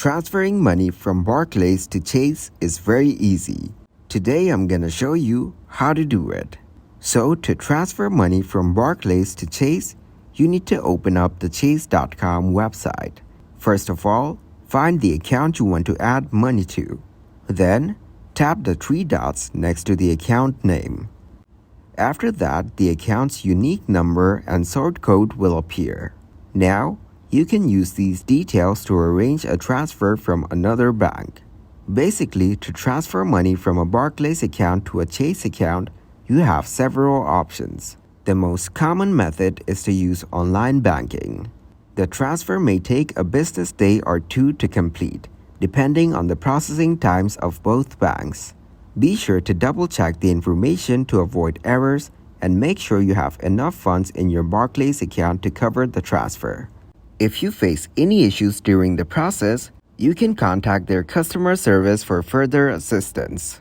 Transferring money from Barclays to Chase is very easy. Today I'm gonna show you how to do it. So to transfer money from Barclays to Chase, you need to open up the chase.com website. First of all, find the account you want to add money to. Then, tap the three dots next to the account name. After that, the account's unique number and sort code will appear. Now, you can use these details to arrange a transfer from another bank. Basically, to transfer money from a Barclays account to a Chase account, you have several options. The most common method is to use online banking. The transfer may take a business day or two to complete, depending on the processing times of both banks. Be sure to double-check the information to avoid errors and make sure you have enough funds in your Barclays account to cover the transfer. If you face any issues during the process, you can contact their customer service for further assistance.